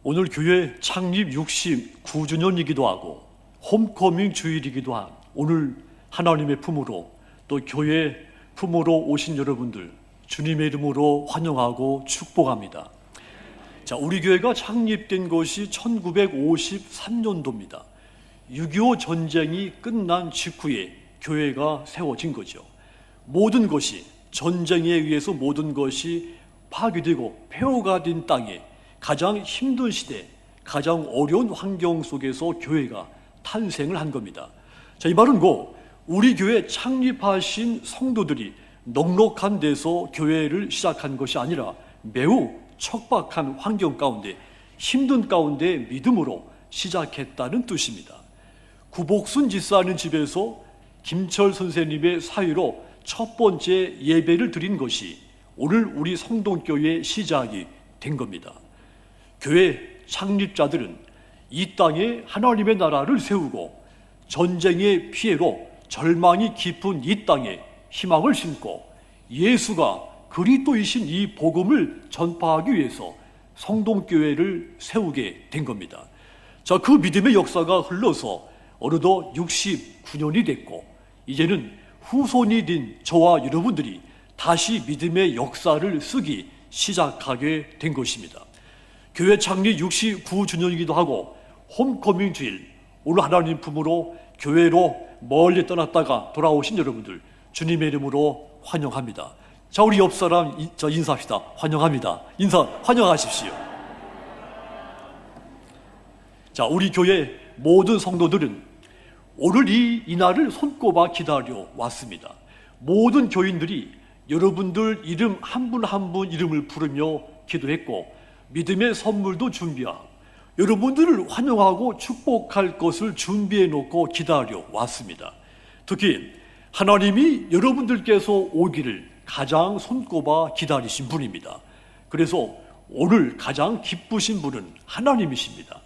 오늘 교회 창립 69주년이기도 하고 홈커밍 주일이기도 한 오늘 하나님의 품으로 또 교회 품으로 오신 여러분들 주님의 이름으로 환영하고 축복합니다. 자, 우리 교회가 창립된 것이 1953년도입니다. 6.25 전쟁이 끝난 직후에 교회가 세워진 거죠. 모든 것이 전쟁에 의해서 모든 것이 파괴되고 폐허가 된 땅에 가장 힘든 시대, 가장 어려운 환경 속에서 교회가 탄생을 한 겁니다. 자, 이 말은 우리 교회 창립하신 성도들이 넉넉한 데서 교회를 시작한 것이 아니라 매우 척박한 환경 가운데 힘든 가운데 믿음으로 시작했다는 뜻입니다. 구복순 집사하는 집에서 김철 선생님의 사유로 첫 번째 예배를 드린 것이 오늘 우리 성동교회의 시작이 된 겁니다. 교회 창립자들은 이 땅에 하나님의 나라를 세우고 전쟁의 피해로 절망이 깊은 이 땅에 희망을 심고 예수가 그리스도이신 이 복음을 전파하기 위해서 성동교회를 세우게 된 겁니다. 자, 그 믿음의 역사가 흘러서 어느덧 69년이 됐고 이제는 후손이 된 저와 여러분들이 다시 믿음의 역사를 쓰기 시작하게 된 것입니다. 교회 창립 69주년이기도 하고 홈커밍 주일, 오늘 하나님 품으로 교회로 멀리 떠났다가 돌아오신 여러분들 주님의 이름으로 환영합니다. 자, 우리 옆 사람 인사합시다. 환영합니다. 환영하십시오. 자, 우리 교회 모든 성도들은 오늘 이날을 손꼽아 기다려 왔습니다. 모든 교인들이 여러분들 이름 한 분 한 분 이름을 부르며 기도했고 믿음의 선물도 준비하고 여러분들을 환영하고 축복할 것을 준비해 놓고 기다려 왔습니다. 특히 하나님이 여러분들께서 오기를 가장 손꼽아 기다리신 분입니다. 그래서 오늘 가장 기쁘신 분은 하나님이십니다.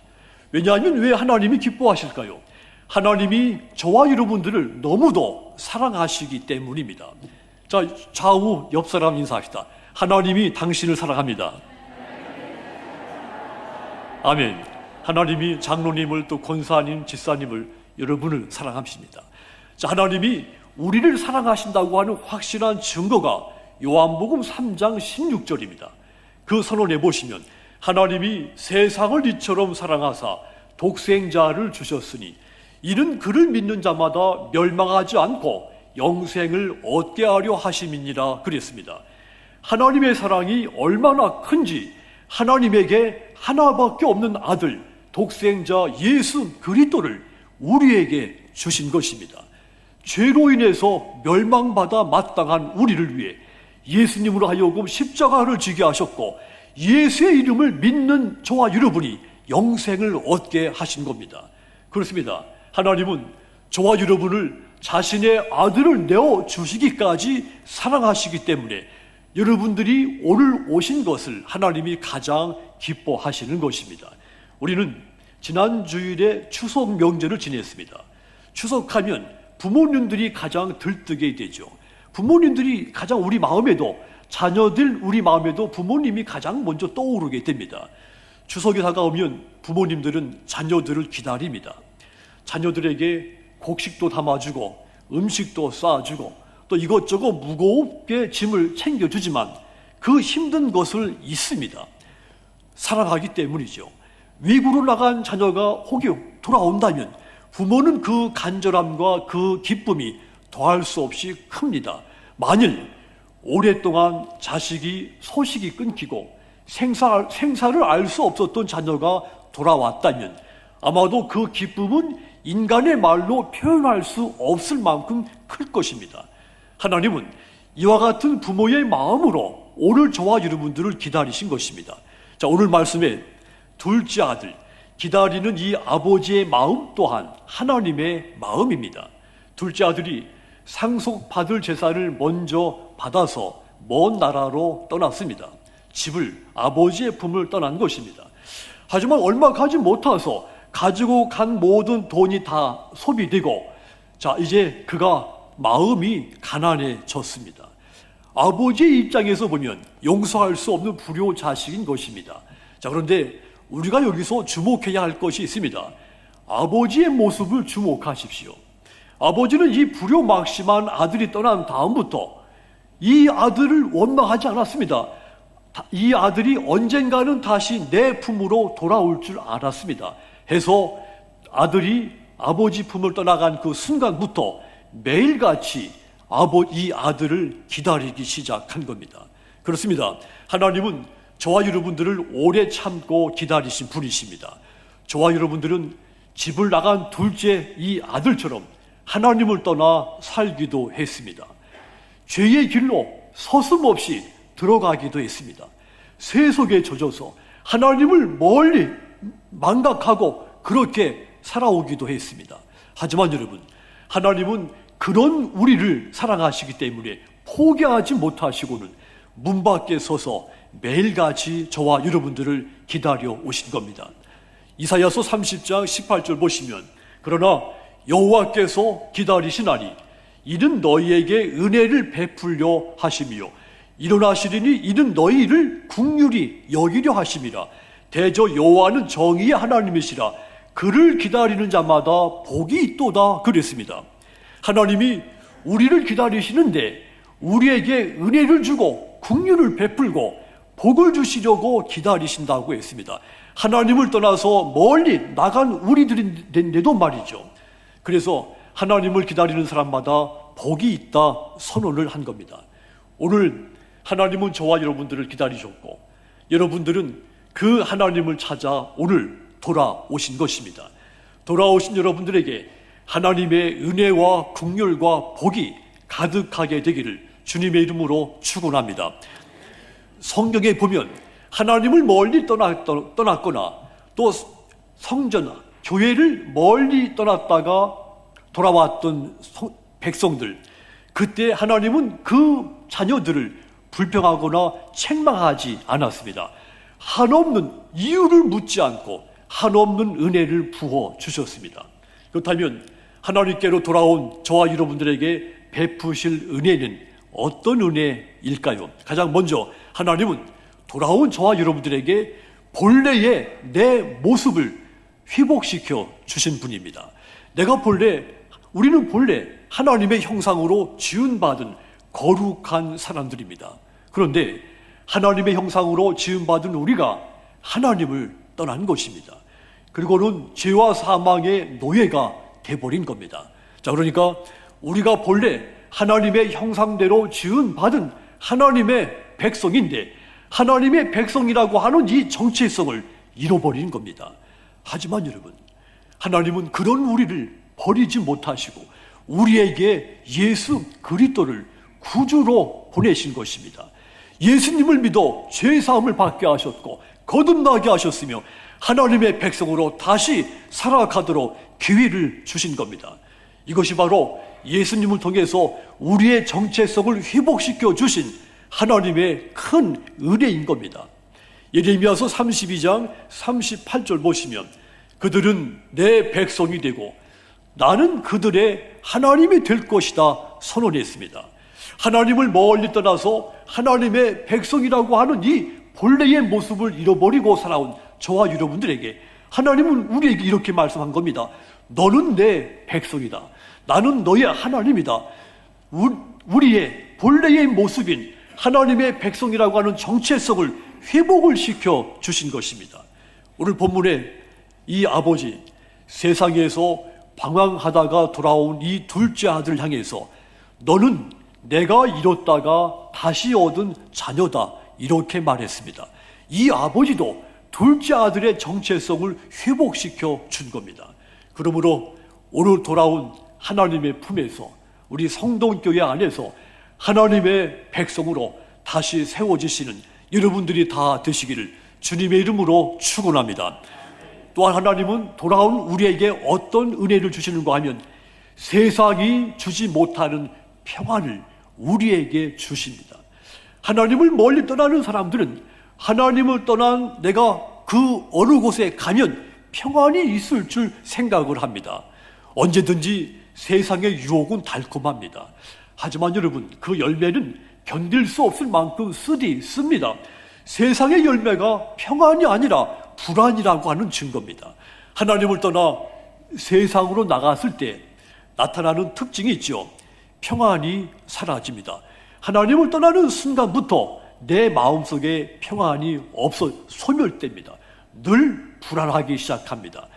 왜냐하면 왜 하나님이 기뻐하실까요? 하나님이 저와 여러분들을 너무도 사랑하시기 때문입니다. 자, 좌우 옆 사람 인사합시다. 하나님이 당신을 사랑합니다. 아멘. 하나님이 장로님을 또 권사님, 집사님을 여러분을 사랑하십니다. 자, 하나님이 우리를 사랑하신다고 하는 확실한 증거가 요한복음 3장 16절입니다. 그 선언에 보시면 하나님이 세상을 이처럼 사랑하사 독생자를 주셨으니 이는 그를 믿는 자마다 멸망하지 않고 영생을 얻게 하려 하심이니라 그랬습니다. 하나님의 사랑이 얼마나 큰지 하나님에게 하나밖에 없는 아들 독생자 예수 그리스도를 우리에게 주신 것입니다. 죄로 인해서 멸망받아 마땅한 우리를 위해 예수님으로 하여금 십자가를 지게 하셨고 예수의 이름을 믿는 저와 여러분이 영생을 얻게 하신 겁니다. 그렇습니다. 하나님은 저와 여러분을 자신의 아들을 내어주시기까지 사랑하시기 때문에 여러분들이 오늘 오신 것을 하나님이 가장 기뻐하시는 것입니다. 우리는 지난 주일에 추석 명절을 지냈습니다. 추석하면 부모님들이 가장 들뜨게 되죠. 부모님들이 가장 우리 마음에도 자녀들 우리 마음에도 부모님이 가장 먼저 떠오르게 됩니다. 추석이 다가오면 부모님들은 자녀들을 기다립니다. 자녀들에게 곡식도 담아주고 음식도 쏴주고 또 이것저것 무겁게 짐을 챙겨주지만 그 힘든 것을 잊습니다. 사랑하기 때문이죠. 외국으로 나간 자녀가 혹여 돌아온다면 부모는 그 간절함과 그 기쁨이 더할 수 없이 큽니다. 만일 오랫동안 자식이 소식이 끊기고 생사를 알 수 없었던 자녀가 돌아왔다면 아마도 그 기쁨은 인간의 말로 표현할 수 없을 만큼 클 것입니다. 하나님은 이와 같은 부모의 마음으로 오늘 저와 여러분들을 기다리신 것입니다. 자, 오늘 말씀에 둘째 아들, 기다리는 이 아버지의 마음 또한 하나님의 마음입니다. 둘째 아들이 상속받을 재산을 먼저 받아서 먼 나라로 떠났습니다. 집을, 아버지의 품을 떠난 것입니다. 하지만 얼마 가지 못해서 가지고 간 모든 돈이 다 소비되고 자, 이제 그가 마음이 가난해졌습니다. 아버지의 입장에서 보면 용서할 수 없는 불효 자식인 것입니다. 자, 그런데 우리가 여기서 주목해야 할 것이 있습니다. 아버지의 모습을 주목하십시오. 아버지는 이 불효막심한 아들이 떠난 다음부터 이 아들을 원망하지 않았습니다. 이 아들이 언젠가는 다시 내 품으로 돌아올 줄 알았습니다. 해서 아들이 아버지 품을 떠나간 그 순간부터 매일같이 이 아들을 기다리기 시작한 겁니다. 그렇습니다. 하나님은 저와 여러분들을 오래 참고 기다리신 분이십니다. 저와 여러분들은 집을 나간 둘째 이 아들처럼 하나님을 떠나 살기도 했습니다. 죄의 길로 서슴없이 들어가기도 했습니다. 세속에 젖어서 하나님을 멀리 망각하고 그렇게 살아오기도 했습니다. 하지만 여러분, 하나님은 그런 우리를 사랑하시기 때문에 포기하지 못하시고는 문 밖에 서서 매일같이 저와 여러분들을 기다려 오신 겁니다. 이사야서 30장 18절 보시면, 그러나 여호와께서 기다리시나니 이는 너희에게 은혜를 베풀려 하심이요 일어나시리니 이는 너희를 긍휼히 여기려 하심이라. 대저 여호와는 정의의 하나님이시라. 그를 기다리는 자마다 복이 있도다. 그랬습니다. 하나님이 우리를 기다리시는데 우리에게 은혜를 주고 긍휼을 베풀고 복을 주시려고 기다리신다고 했습니다. 하나님을 떠나서 멀리 나간 우리들인데도 말이죠. 그래서 하나님을 기다리는 사람마다 복이 있다 선언을 한 겁니다. 오늘 하나님은 저와 여러분들을 기다리셨고 여러분들은 그 하나님을 찾아 오늘 돌아오신 것입니다. 돌아오신 여러분들에게 하나님의 은혜와 긍휼과 복이 가득하게 되기를 주님의 이름으로 축원합니다. 성경에 보면 하나님을 멀리 떠났거나 또 성전, 교회를 멀리 떠났다가 돌아왔던 백성들, 그때 하나님은 그 자녀들을 불평하거나 책망하지 않았습니다. 한없는 이유를 묻지 않고 한없는 은혜를 부어 주셨습니다. 그렇다면 하나님께로 돌아온 저와 여러분들에게 베푸실 은혜는 어떤 은혜일까요? 가장 먼저 하나님은 돌아온 저와 여러분들에게 본래의 내 모습을 회복시켜 주신 분입니다. 우리는 본래 하나님의 형상으로 지음받은 거룩한 사람들입니다. 그런데 하나님의 형상으로 지음받은 우리가 하나님을 떠난 것입니다. 그리고는 죄와 사망의 노예가 돼버린 겁니다. 자, 그러니까 우리가 본래 하나님의 형상대로 지음받은 하나님의 백성인데 하나님의 백성이라고 하는 이 정체성을 잃어버린 겁니다. 하지만 여러분, 하나님은 그런 우리를 버리지 못하시고 우리에게 예수 그리스도를 구주로 보내신 것입니다. 예수님을 믿어 죄사함을 받게 하셨고 거듭나게 하셨으며 하나님의 백성으로 다시 살아가도록 기회를 주신 겁니다. 이것이 바로 예수님을 통해서 우리의 정체성을 회복시켜 주신 하나님의 큰 은혜인 겁니다. 예레미야서 32장 38절 보시면 그들은 내 백성이 되고 나는 그들의 하나님이 될 것이다 선언했습니다. 하나님을 멀리 떠나서 하나님의 백성이라고 하는 이 본래의 모습을 잃어버리고 살아온 저와 여러분들에게 하나님은 우리에게 이렇게 말씀한 겁니다. 너는 내 백성이다. 나는 너의 하나님이다. 우리의 본래의 모습인 하나님의 백성이라고 하는 정체성을 회복을 시켜 주신 것입니다. 오늘 본문에 이 아버지, 세상에서 방황하다가 돌아온 이 둘째 아들을 향해서 너는 내가 잃었다가 다시 얻은 자녀다 이렇게 말했습니다. 이 아버지도 둘째 아들의 정체성을 회복시켜 준 겁니다. 그러므로 오늘 돌아온 하나님의 품에서 우리 성동교회 안에서 하나님의 백성으로 다시 세워지시는 여러분들이 다 되시기를 주님의 이름으로 축원합니다. 또한 하나님은 돌아온 우리에게 어떤 은혜를 주시는가 하면 세상이 주지 못하는 평안을 우리에게 주십니다. 하나님을 멀리 떠나는 사람들은 하나님을 떠난 내가 그 어느 곳에 가면 평안이 있을 줄 생각을 합니다. 언제든지 세상의 유혹은 달콤합니다. 하지만 여러분, 그 열매는 견딜 수 없을 만큼 쓰디 씁니다. 세상의 열매가 평안이 아니라 불안이라고 하는 증거입니다. 하나님을 떠나 세상으로 나갔을 때 나타나는 특징이 있죠. 평안이 사라집니다. 하나님을 떠나는 순간부터 내 마음속에 평안이 없어 소멸됩니다. 늘 불안하기 시작합니다.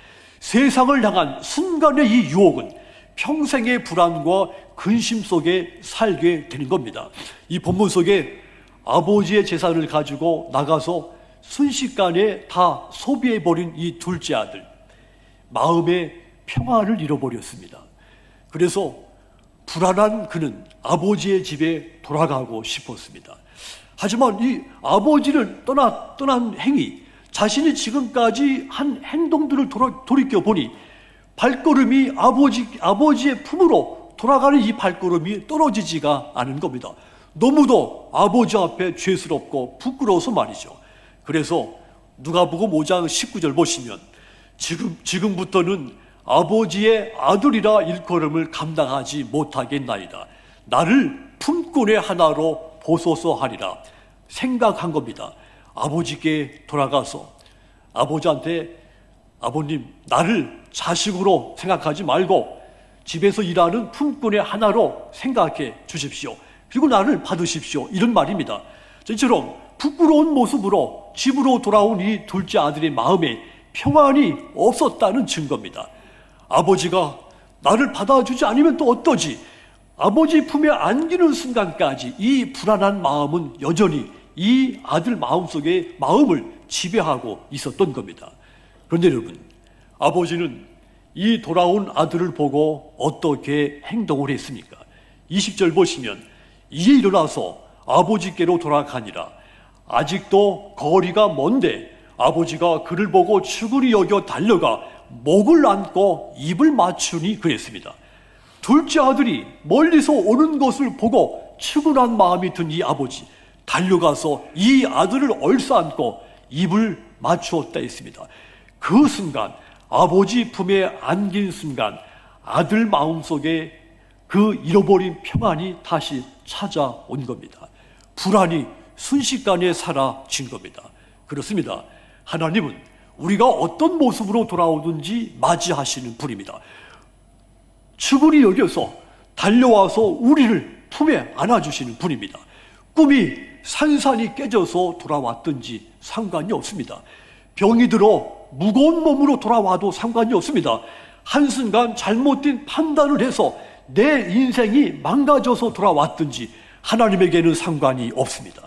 세상을 향한 순간의 이 유혹은 평생의 불안과 근심 속에 살게 되는 겁니다. 이 본문 속에 아버지의 재산을 가지고 나가서 순식간에 다 소비해버린 이 둘째 아들, 마음의 평안을 잃어버렸습니다. 그래서 불안한 그는 아버지의 집에 돌아가고 싶었습니다. 하지만 이 아버지를 떠난 행위, 자신이 지금까지 한 행동들을 돌이켜보니 발걸음이 아버지의 품으로 돌아가는 이 발걸음이 떨어지지가 않은 겁니다. 너무도 아버지 앞에 죄스럽고 부끄러워서 말이죠. 그래서 누가복음 5장 19절 보시면 지금부터는 아버지의 아들이라 일컬음을 감당하지 못하겠나이다. 나를 품꾼의 하나로 보소서 하리라 생각한 겁니다. 아버지께 돌아가서 아버지한테 아버님, 나를 자식으로 생각하지 말고 집에서 일하는 품꾼의 하나로 생각해 주십시오. 그리고 나를 받으십시오. 이런 말입니다. 이처럼 부끄러운 모습으로 집으로 돌아온 이 둘째 아들의 마음에 평안이 없었다는 증거입니다. 아버지가 나를 받아주지 않으면 또 어떠지? 아버지 품에 안기는 순간까지 이 불안한 마음은 여전히 이 아들 마음속에 마음을 지배하고 있었던 겁니다. 그런데 여러분, 아버지는 이 돌아온 아들을 보고 어떻게 행동을 했습니까? 20절 보시면 이에 일어나서 아버지께로 돌아가니라. 아직도 거리가 먼데 아버지가 그를 보고 축으리 여겨 달려가 목을 안고 입을 맞추니 그랬습니다. 둘째 아들이 멀리서 오는 것을 보고 측은한 마음이 든 이 아버지, 달려가서 이 아들을 얼싸안고 입을 맞추었다 했습니다. 그 순간, 아버지 품에 안긴 순간 아들 마음속에 그 잃어버린 평안이 다시 찾아온 겁니다. 불안이 순식간에 사라진 겁니다. 그렇습니다. 하나님은 우리가 어떤 모습으로 돌아오든지 맞이하시는 분입니다. 측은히 여겨서 달려와서 우리를 품에 안아주시는 분입니다. 꿈이 산산이 깨져서 돌아왔든지 상관이 없습니다. 병이 들어 무거운 몸으로 돌아와도 상관이 없습니다. 한순간 잘못된 판단을 해서 내 인생이 망가져서 돌아왔든지 하나님에게는 상관이 없습니다.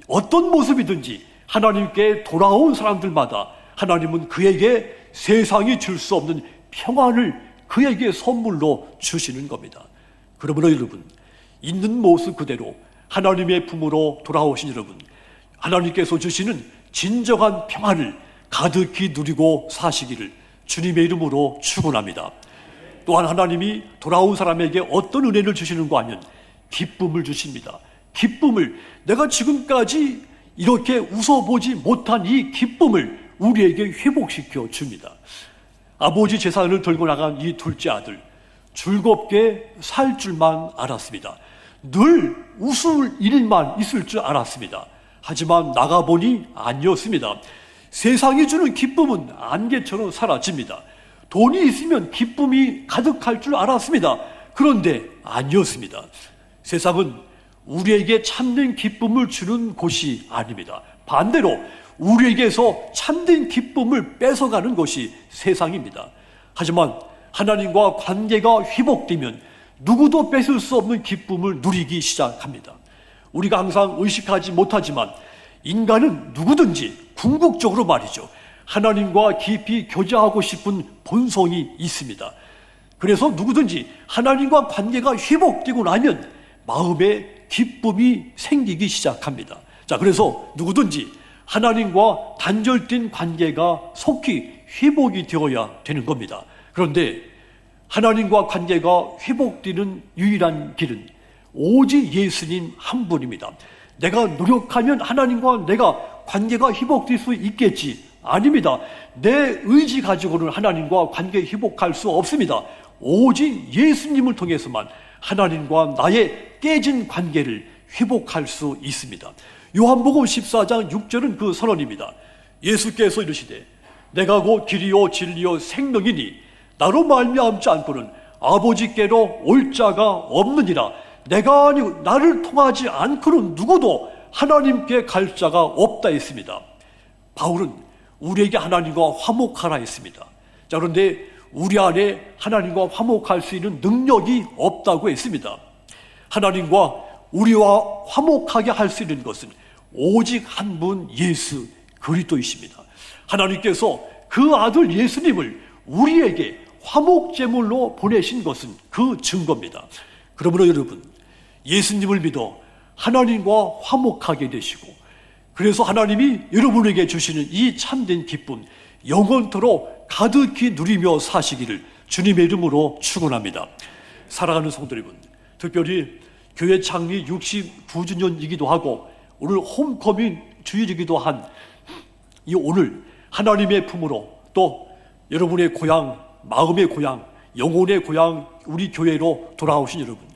어떤 모습이든지 하나님께 돌아온 사람들마다 하나님은 그에게 세상이 줄 수 없는 평안을 그에게 선물로 주시는 겁니다. 그러므로 여러분, 있는 모습 그대로 하나님의 품으로 돌아오신 여러분, 하나님께서 주시는 진정한 평안을 가득히 누리고 사시기를 주님의 이름으로 축원합니다. 또한 하나님이 돌아온 사람에게 어떤 은혜를 주시는가 하면 기쁨을 주십니다. 기쁨을, 내가 지금까지 이렇게 웃어보지 못한 이 기쁨을 우리에게 회복시켜 줍니다. 아버지 재산을 들고 나간 이 둘째 아들, 즐겁게 살 줄만 알았습니다. 늘 웃을 일만 있을 줄 알았습니다. 하지만 나가보니 아니었습니다. 세상이 주는 기쁨은 안개처럼 사라집니다. 돈이 있으면 기쁨이 가득할 줄 알았습니다. 그런데 아니었습니다. 세상은 우리에게 참된 기쁨을 주는 곳이 아닙니다. 반대로 우리에게서 참된 기쁨을 뺏어가는 것이 세상입니다. 하지만 하나님과 관계가 회복되면 누구도 뺏을 수 없는 기쁨을 누리기 시작합니다. 우리가 항상 의식하지 못하지만 인간은 누구든지 궁극적으로 말이죠, 하나님과 깊이 교제하고 싶은 본성이 있습니다. 그래서 누구든지 하나님과 관계가 회복되고 나면 마음에 기쁨이 생기기 시작합니다. 자, 그래서 누구든지 하나님과 단절된 관계가 속히 회복이 되어야 되는 겁니다. 그런데 하나님과 관계가 회복되는 유일한 길은 오직 예수님 한 분입니다. 내가 노력하면 하나님과 내가 관계가 회복될 수 있겠지? 아닙니다. 내 의지 가지고는 하나님과 관계 회복할 수 없습니다. 오직 예수님을 통해서만 하나님과 나의 깨진 관계를 회복할 수 있습니다. 요한복음 14장 6절은 그 선언입니다. 예수께서 이르시되 내가 곧 길이요 진리요 생명이니 나로 말미암지 않고는 아버지께로 올 자가 없느니라. 내가 아니고 나를 통하지 않고는 누구도 하나님께 갈 자가 없다 했습니다. 바울은 우리에게 하나님과 화목하라 했습니다. 자, 그런데 우리 안에 하나님과 화목할 수 있는 능력이 없다고 했습니다. 하나님과 우리와 화목하게 할 수 있는 것은 오직 한 분 예수 그리스도이십니다. 하나님께서 그 아들 예수님을 우리에게 화목제물로 보내신 것은 그 증거입니다. 그러므로 여러분, 예수님을 믿어 하나님과 화목하게 되시고, 그래서 하나님이 여러분에게 주시는 이 참된 기쁨 영원토록 가득히 누리며 사시기를 주님의 이름으로 축원합니다. 사랑하는 성도 여러분, 특별히 교회 창립 69주년이기도 하고 오늘 홈커밍 주일이기도 한 이 오늘 하나님의 품으로 또 여러분의 고향, 마음의 고향, 영혼의 고향 우리 교회로 돌아오신 여러분,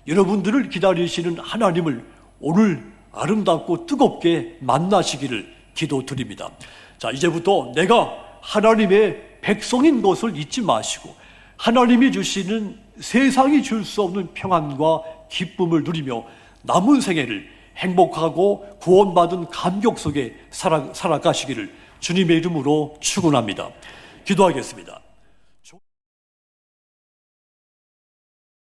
여러분들을 기다리시는 하나님을 오늘 아름답고 뜨겁게 만나시기를 기도드립니다. 자, 이제부터 내가 하나님의 백성인 것을 잊지 마시고 하나님이 주시는 세상이 줄 수 없는 평안과 기쁨을 누리며 남은 생애를 행복하고 구원받은 감격 속에 살아가시기를 주님의 이름으로 축원합니다. 기도하겠습니다.